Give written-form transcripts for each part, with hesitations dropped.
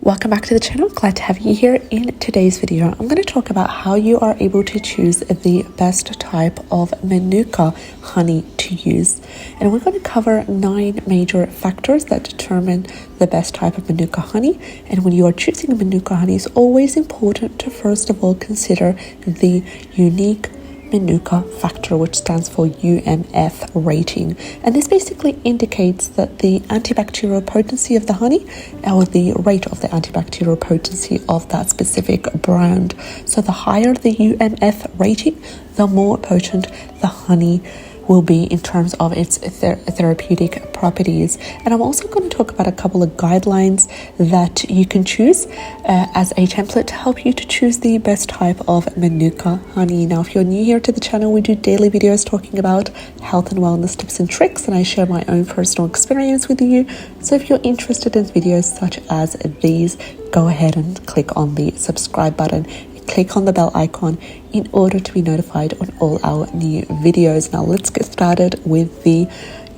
Welcome back to the channel. Glad to have you here. In today's video, I'm going to talk about how you are able to choose the best type of Manuka honey to use. And we're going to cover 9 major factors that determine the best type of Manuka honey. And when you are choosing Manuka honey, it's always important to first of all consider the unique Manuka factor, which stands for UMF rating, and this basically indicates that the antibacterial potency of the honey or the rate of the antibacterial potency of that specific brand. So the higher the UMF rating, the more potent the honey will be in terms of its therapeutic properties. And I'm also going to talk about a couple of guidelines that you can choose as a template to help you to choose the best type of Manuka honey. Now, if you're new here to the channel, we do daily videos talking about health and wellness tips and tricks, and I share my own personal experience with you. So if you're interested in videos such as these, go ahead and click on the subscribe button. Click on the bell icon in order to be notified on all our new videos. Now let's get started with the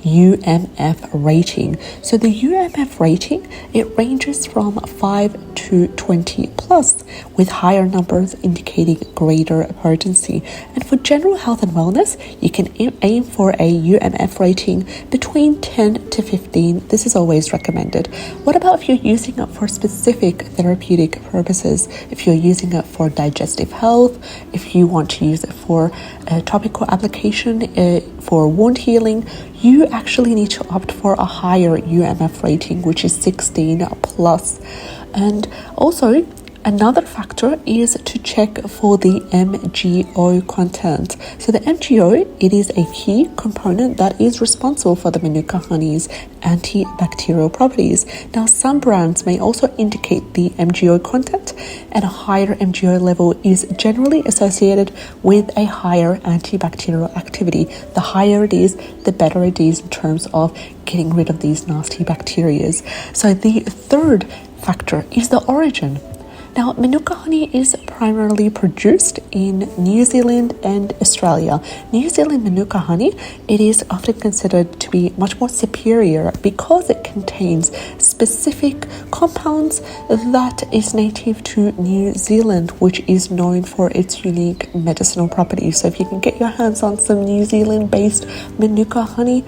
UMF rating. So the UMF rating, it ranges from 5 to 20 plus, with higher numbers indicating greater potency. And for general health and wellness, you can aim for a UMF rating between 10 to 15. This is always recommended. What about if you're using it for specific therapeutic purposes? If you're using it for digestive health, if you want to use it for topical application, for wound healing, you actually need to opt for a higher UMF rating, which is 16 plus. And also, another factor is to check for the MGO content. So the MGO, it is a key component that is responsible for the Manuka honey's antibacterial properties. Now, some brands may also indicate the MGO content, and a higher MGO level is generally associated with a higher antibacterial activity. The higher it is, the better it is in terms of getting rid of these nasty bacteria. So the third factor is the origin. Now, Manuka honey is primarily produced in New Zealand and Australia. New Zealand Manuka honey, it is often considered to be much more superior because it contains specific compounds that is native to New Zealand, which is known for its unique medicinal properties. So if you can get your hands on some New Zealand-based Manuka honey,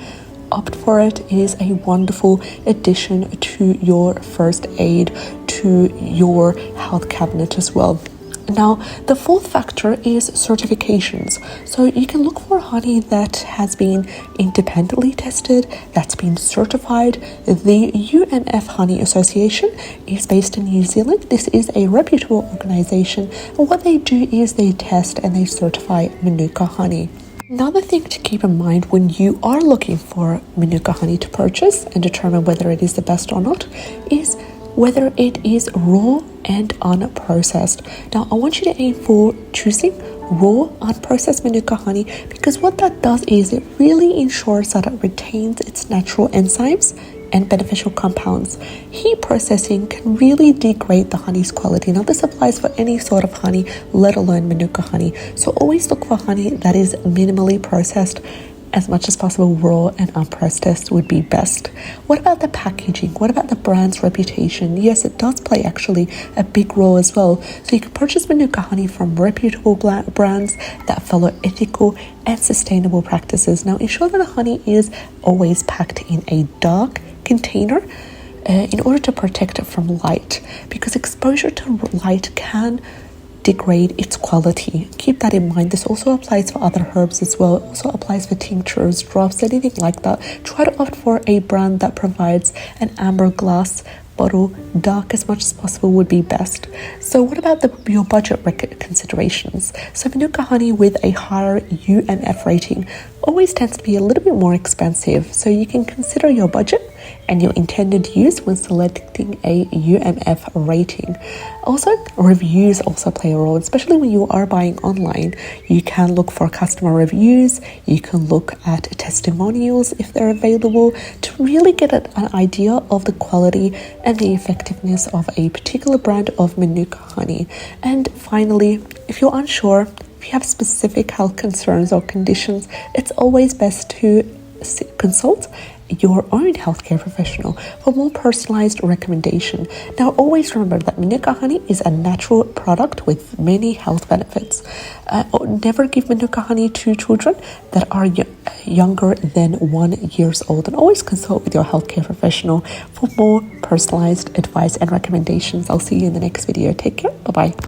opt for it. It is a wonderful addition to your first aid, to your health cabinet as well. Now, the fourth factor is certifications. So you can look for honey that has been independently tested, that's been certified. The UMF Honey Association is based in New Zealand. This is a reputable organization, and what they do is they test and they certify Manuka honey. Another thing to keep in mind when you are looking for Manuka honey to purchase and determine whether it is the best or not is whether it is raw and unprocessed. Now, I want you to aim for choosing raw, unprocessed Manuka honey, because what that does is it really ensures that it retains its natural enzymes and beneficial compounds. Heat processing can really degrade the honey's quality. Now, this applies for any sort of honey, let alone Manuka honey. So always look for honey that is minimally processed. As much as possible, raw and unprocessed would be best. What about the packaging? What about the brand's reputation? Yes, it does play actually a big role as well. So you can purchase Manuka honey from reputable brands that follow ethical and sustainable practices. Now, ensure that the honey is always packed in a dark container in order to protect it from light, because exposure to light can degrade its quality. Keep that in mind. This also applies for other herbs as well. It also applies for tinctures, drops, anything like that. Try to opt for a brand that provides an amber glass bottle. Dark as much as possible would be best. So what about your budget considerations? So Manuka honey with a higher UMF rating always tends to be a little bit more expensive. So you can consider your budget and your intended use when selecting a UMF rating. Also, reviews also play a role, especially when you are buying online. You can look for customer reviews, you can look at testimonials if they're available to really get an idea of the quality and the effectiveness of a particular brand of Manuka honey. And finally, if you're unsure, if you have specific health concerns or conditions, it's always best to consult your own healthcare professional for more personalized recommendation. Now, always remember that Manuka honey is a natural product with many health benefits. Never give Manuka honey to children that are younger than 1 year old, and always consult with your healthcare professional for more personalized advice and recommendations. I'll see you in the next video. Take care. Bye bye.